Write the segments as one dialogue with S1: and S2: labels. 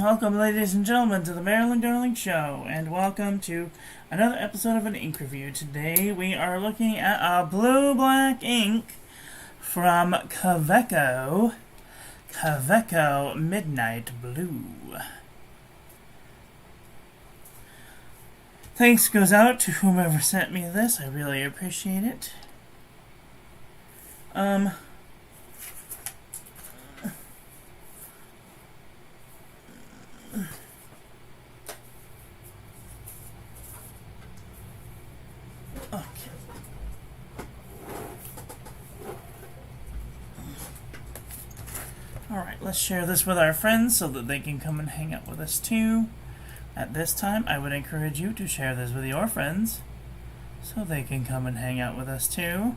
S1: Welcome, ladies and gentlemen, to the Marilyn Darling Show, and welcome to another episode of an ink review. Today we are looking at a blue-black ink from Kaweco. Kaweco Midnight Blue. Thanks goes out to whomever sent me this. I really appreciate it. Alright, let's share this with our friends so that they can come and hang out with us too. At this time, I would encourage you to share this with your friends so they can come and hang out with us too.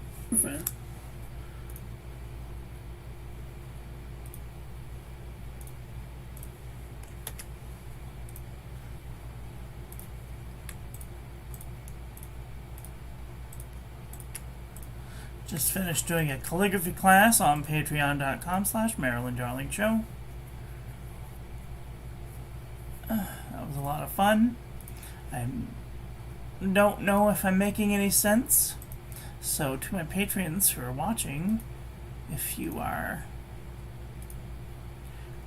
S1: Just finished doing a calligraphy class on patreon.com/MarilynDarlingShow. That was a lot of fun. I don't know if I'm making any sense. So to my patrons who are watching, if you are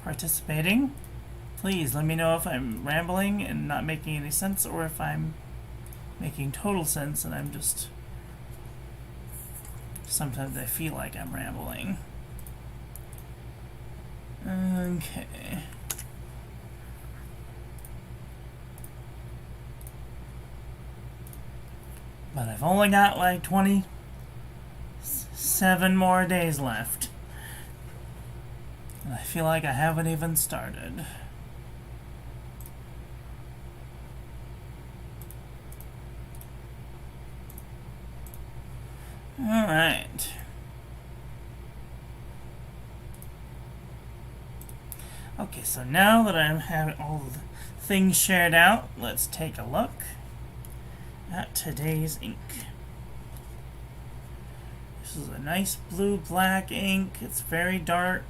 S1: participating, please let me know if I'm rambling and not making any sense, or if I'm making total sense and I'm just... Sometimes I feel like I'm rambling. Okay. But I've only got like 27 more days left. And I feel like I haven't even started. Alright. Okay, so now that I'm having all the things shared out, let's take a look at today's ink. This is a nice blue-black ink. It's very dark.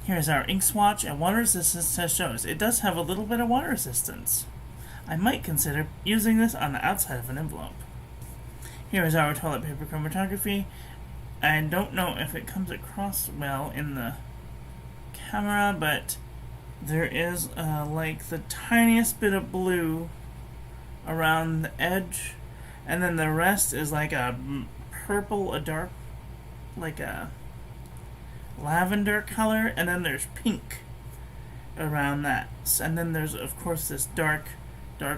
S1: Here's our ink swatch, and water resistance test shows it does have a little bit of water resistance. I might consider using this on the outside of an envelope. Here is our toilet paper chromatography. I don't know if it comes across well in the camera, but there is like the tiniest bit of blue around the edge, and then the rest is like a purple, a dark, like a lavender color, and then there's pink around that. And then there's, of course, this dark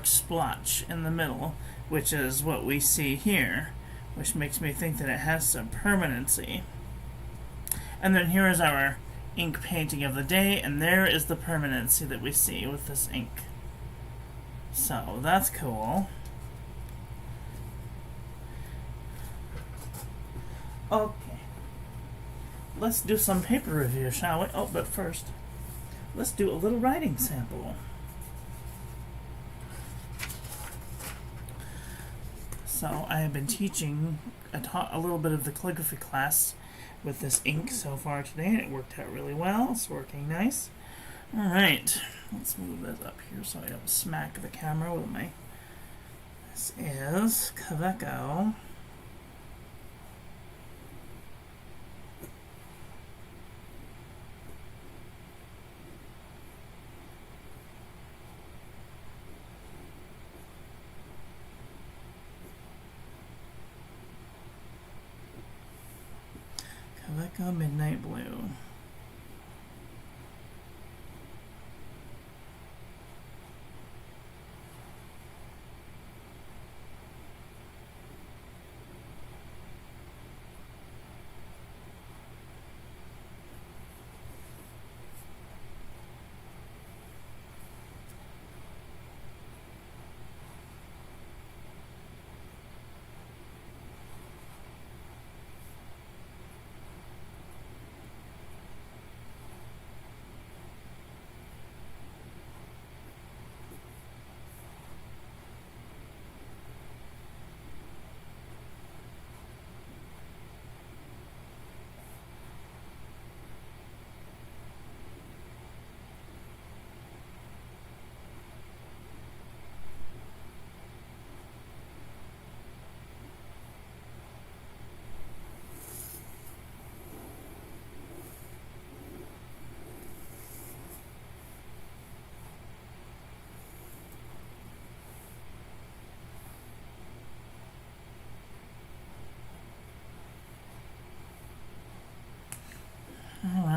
S1: splotch in the middle, which is what we see here, which makes me think that it has some permanency. And then here is our ink painting of the day, and there is the permanency that we see with this ink. So that's cool. Okay, let's do some paper review, shall we? Oh, but first, let's do a little writing sample. So I have been teaching a little bit of the calligraphy class with this ink so far today, and it worked out really well. It's working nice. Alright, let's move this up here so I don't smack the camera with my... This is Kaweco. Kaweco Midnight Blue.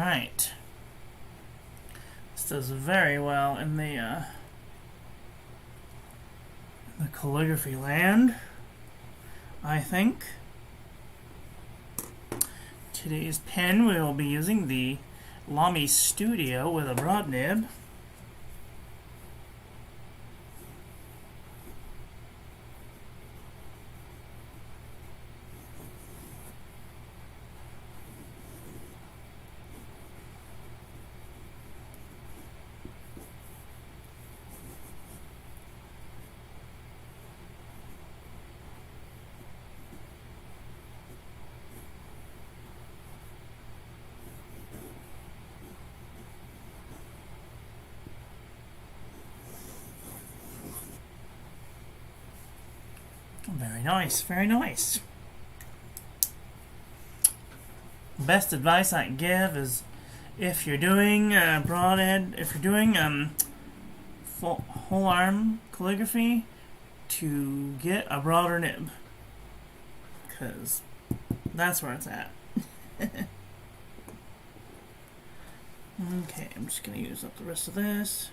S1: Alright. This does very well in the calligraphy land, I think. Today's pen, we will be using the Lamy Studio with a broad nib. Very nice, very nice. Best advice I can give is if you're doing whole arm calligraphy, to get a broader nib, because that's where it's at. Okay, I'm just gonna use up the rest of this.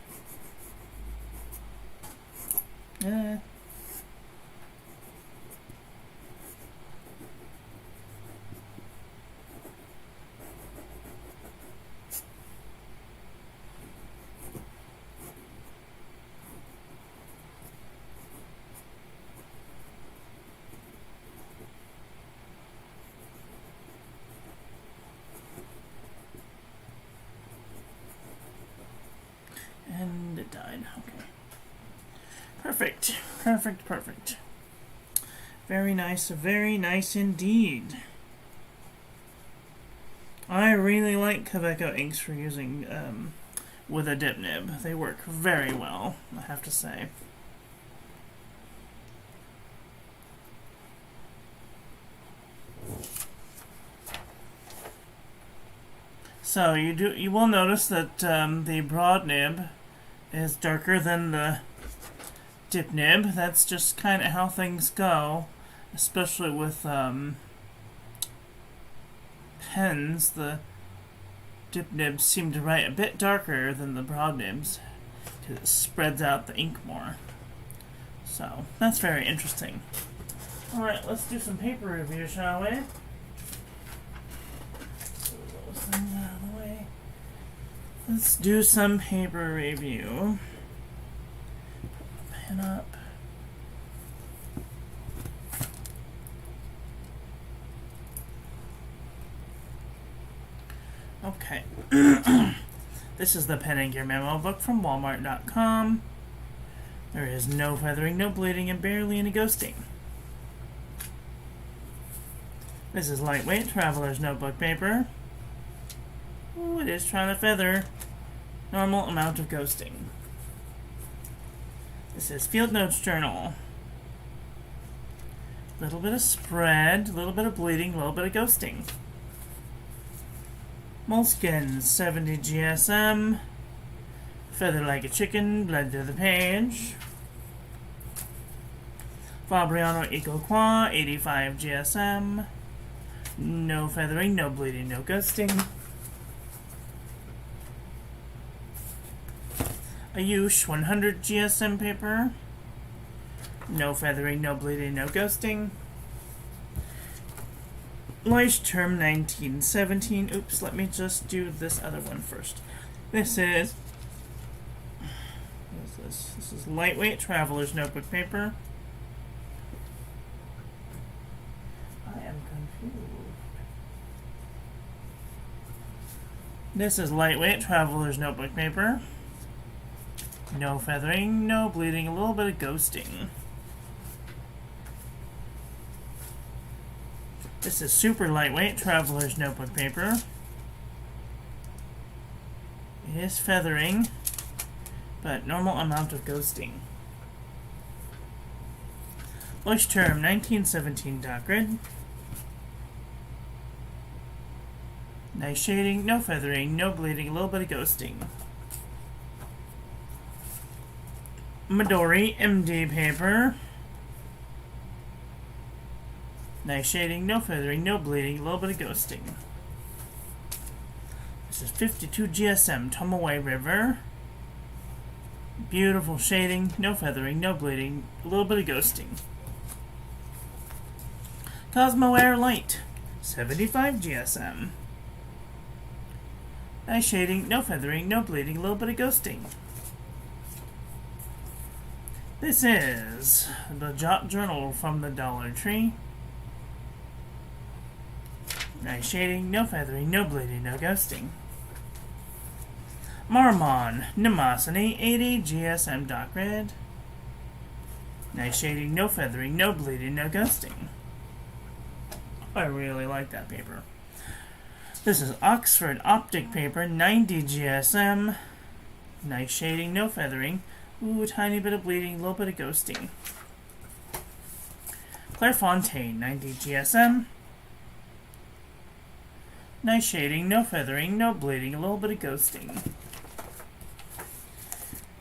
S1: And it died. Okay. Perfect. Perfect, perfect. Very nice indeed. I really like Kaweco inks for using with a dip nib. They work very well, I have to say. So you will notice that the broad nib is darker than the dip nib. That's just kind of how things go, especially with pens. The dip nibs seem to write a bit darker than the broad nibs because it spreads out the ink more. So that's very interesting. Alright, let's do some paper review, shall we? Out of the way. Let's do some paper review. Put the pen up. Okay. This is the Pen and Gear Memo book from Walmart.com. There is no feathering, no bleeding, and barely any ghosting. This is lightweight traveler's notebook paper. Ooh, it is trying to feather. Normal amount of ghosting. This is Field Notes Journal. Little bit of spread, a little bit of bleeding, a little bit of ghosting. Moleskine 70 GSM. Feather like a chicken, bled to the page. Fabriano Eco-Qua 85 GSM. No feathering, no bleeding, no ghosting. Ayush 100 GSM paper. No feathering, no bleeding, no ghosting. Leuchtturm 1917. Oops, let me just do this other one first. This is This is lightweight traveler's notebook paper. I am confused. This is lightweight traveler's notebook paper. No feathering, no bleeding, a little bit of ghosting. This is super lightweight traveler's notebook paper. It is feathering, but normal amount of ghosting. Leuchtturm 1917 dot grid. Nice shading, no feathering, no bleeding, a little bit of ghosting. Midori MD paper. Nice shading, no feathering, no bleeding, a little bit of ghosting. This This is 52 GSM, Tomoe River. Beautiful shading, no feathering, no bleeding, a little bit of ghosting. Cosmo Air Light, 75 GSM. Nice shading, no feathering, no bleeding, a little bit of ghosting. This is the Jot Journal from the Dollar Tree. Nice shading, no feathering, no bleeding, no ghosting. Marmon, Nemosity, 80 GSM Dark Red. Nice shading, no feathering, no bleeding, no ghosting. I really like that paper. This is Oxford Optic paper, 90 GSM. Nice shading, no feathering. Ooh, a tiny bit of bleeding, a little bit of ghosting. Clairefontaine, 90 GSM. Nice shading, no feathering, no bleeding, a little bit of ghosting.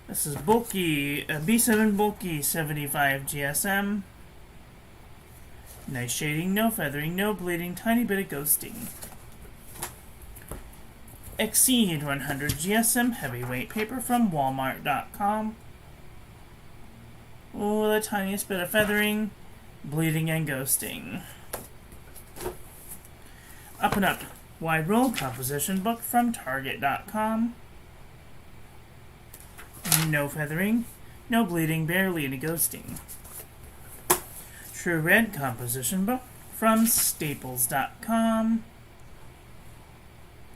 S1: This is Bulky, B7 Bulky, 75 GSM. Nice shading, no feathering, no bleeding, tiny bit of ghosting. Exceed 100 GSM heavyweight paper from Walmart.com. Oh, the tiniest bit of feathering, bleeding, and ghosting. Up and Up Wide Roll Composition Book from Target.com. No feathering, no bleeding, barely any ghosting. True Red Composition Book from Staples.com.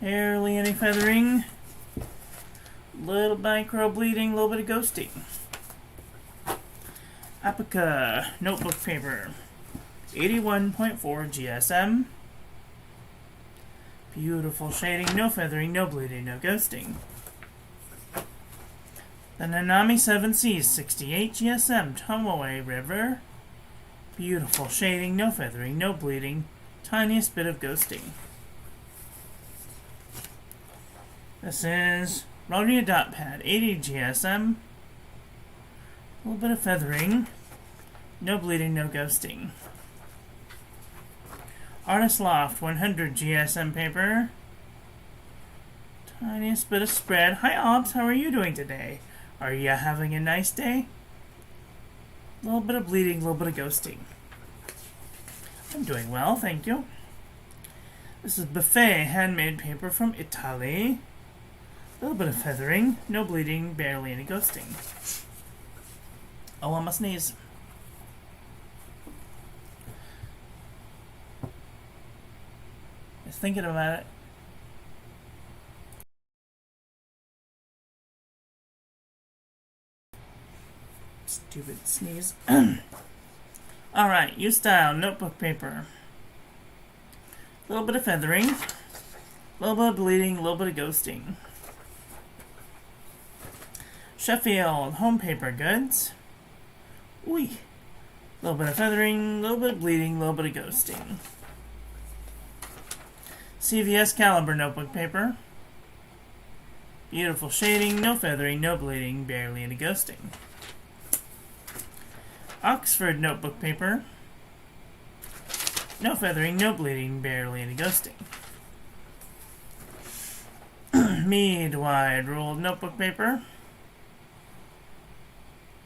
S1: Barely any feathering, little micro bleeding, a little bit of ghosting. Apica Notebook Paper, 81.4 GSM. Beautiful shading, no feathering, no bleeding, no ghosting. The Nanami 7Cs, 68 GSM, Tomoe River. Beautiful shading, no feathering, no bleeding, tiniest bit of ghosting. This is Rhodia Dot Pad, 80 GSM. A little bit of feathering, no bleeding, no ghosting. Artist Loft, 100 GSM paper. Tiniest bit of spread. Hi, Obs, how are you doing today? Are you having a nice day? A little bit of bleeding, a little bit of ghosting. I'm doing well, thank you. This is Buffet handmade paper from Italy. A little bit of feathering, no bleeding, barely any ghosting. Oh, I must sneeze. Just thinking about it. Stupid sneeze. Alright, U-Style notebook paper. A little bit of feathering, a little bit of bleeding, a little bit of ghosting. Sheffield home paper goods. Ooh, a little bit of feathering, a little bit of bleeding, a little bit of ghosting. CVS Caliber notebook paper. Beautiful shading, no feathering, no bleeding, barely any ghosting. Oxford notebook paper. No feathering, no bleeding, barely any ghosting. Mead wide ruled notebook paper.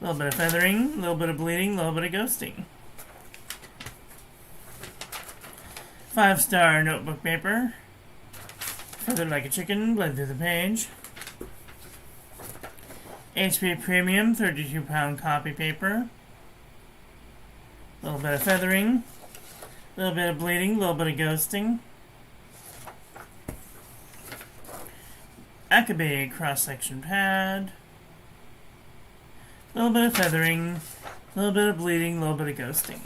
S1: A little bit of feathering, a little bit of bleeding, a little bit of ghosting. 5-star notebook paper. Feathered like a chicken, bled through the page. HP Premium 32-pound copy paper. A little bit of feathering, a little bit of bleeding, a little bit of ghosting. Akabe cross-section pad. A little bit of feathering, a little bit of bleeding, a little bit of ghosting.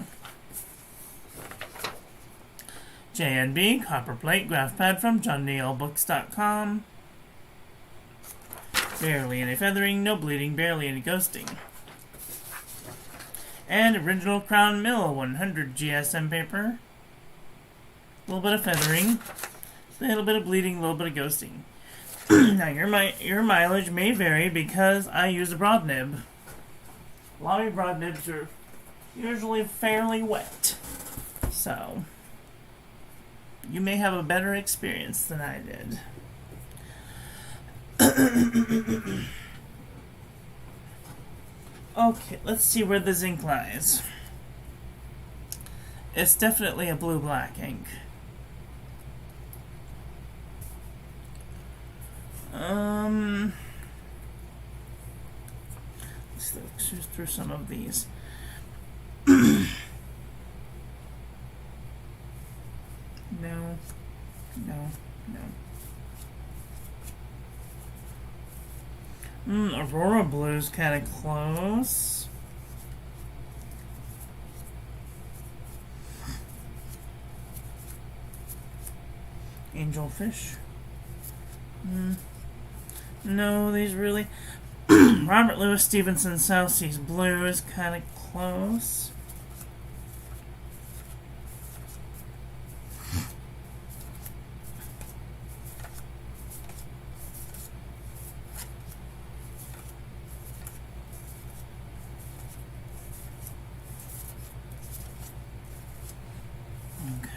S1: JNB copper plate graph pad from JohnNeilBooks.com. Barely any feathering, no bleeding, barely any ghosting. And original Crown Mill 100 GSM paper. A little bit of feathering, a little bit of bleeding, a little bit of ghosting. Now your mileage may vary because I use a broad nib. A lot of broad nibs are usually fairly wet, so you may have a better experience than I did. Okay, let's see where this ink lies. It's definitely a blue-black ink. Let's choose through some of these. No, no, no. Aurora Blue's kind of close. Angelfish. No, these really. Robert Louis Stevenson South Seas Blue is kind of close.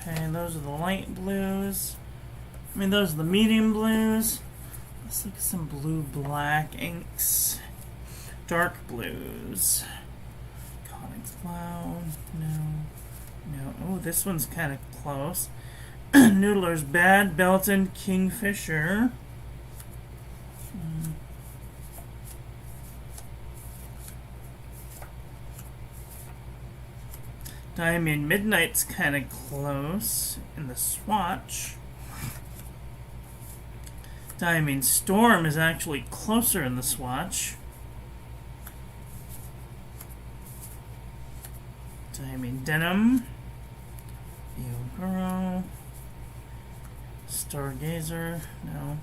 S1: Okay, those are the light blues. I mean, those are the medium blues. Let's look at some blue-black inks. Dark blues. Conex Cloud. No. Oh, this one's kind of close. Noodler's Bad, Belton, Kingfisher. Diamond Midnight's kind of close in the swatch. Diamond Storm is actually closer in the swatch. Diamond Denim. Yogoro. Stargazer. No.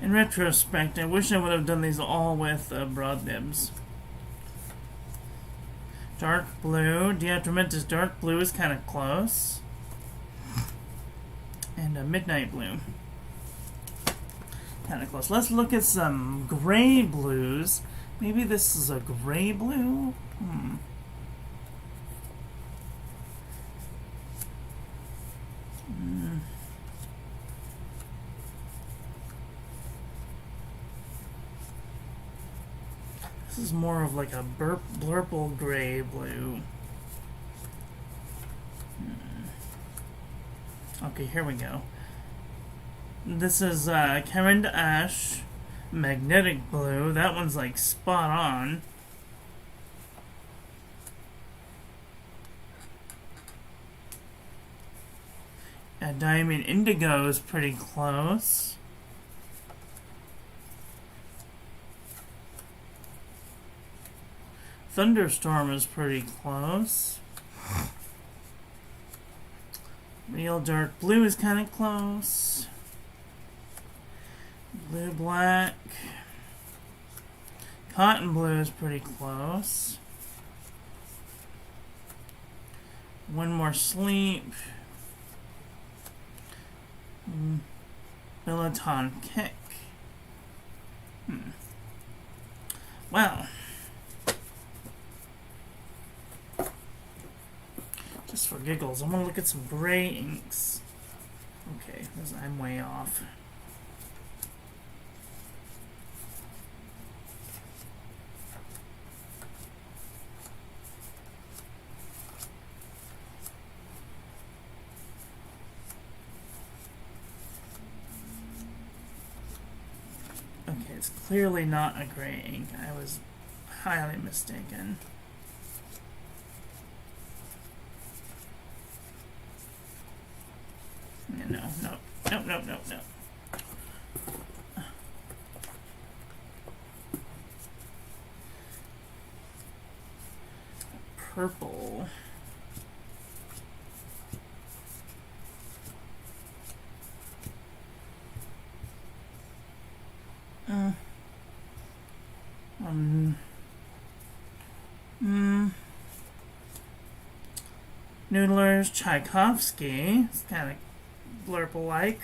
S1: In retrospect, I wish I would have done these all with broad nibs. Dark blue. Diatramentus dark blue is kind of close. And a midnight blue. Kind of close. Let's look at some gray blues. Maybe this is a gray blue? This is more of like a blurple gray blue. Okay, here we go. This is Carinda Ash, Magnetic Blue. That one's like spot on. Diamond Indigo is pretty close. Thunderstorm is pretty close. Real Dark Blue is kind of close. Blue Black. Cotton Blue is pretty close. One More Sleep. Billiton Kick. Well, just for giggles, I'm gonna look at some gray inks. Okay, I'm way off. Okay, it's clearly not a gray ink. I was highly mistaken. No. Purple. Noodler's Tchaikovsky. It's kind of blurple-like.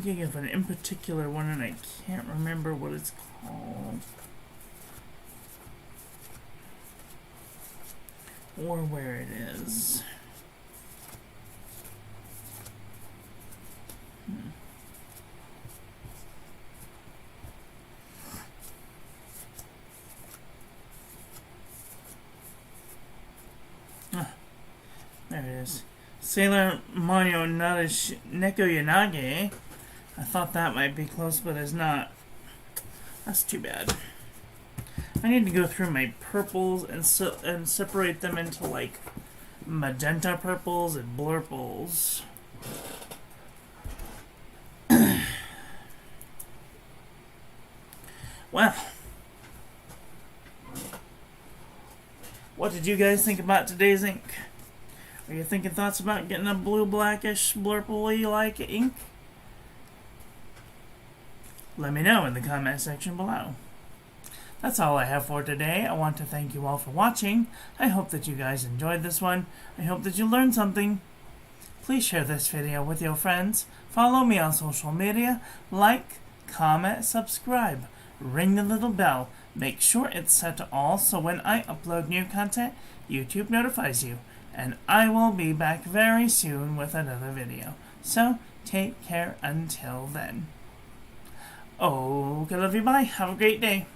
S1: thinking of an in particular one and I can't remember what it's called. Or where it is. There it is. Sailor Mario Neko Yanage. I thought that might be close, but it's not. That's too bad. I need to go through my purples and separate them into like magenta purples and blurples. Well, what did you guys think about today's ink? Are you thinking thoughts about getting a blue blackish blurple-y like ink? Let me know in the comment section below. That's all I have for today. I want to thank you all for watching. I hope that you guys enjoyed this one. I hope that you learned something. Please share this video with your friends. Follow me on social media. Like, comment, subscribe. Ring the little bell. Make sure it's set to all so when I upload new content, YouTube notifies you. And I will be back very soon with another video. So, take care until then. Okay, love you, bye. Have a great day.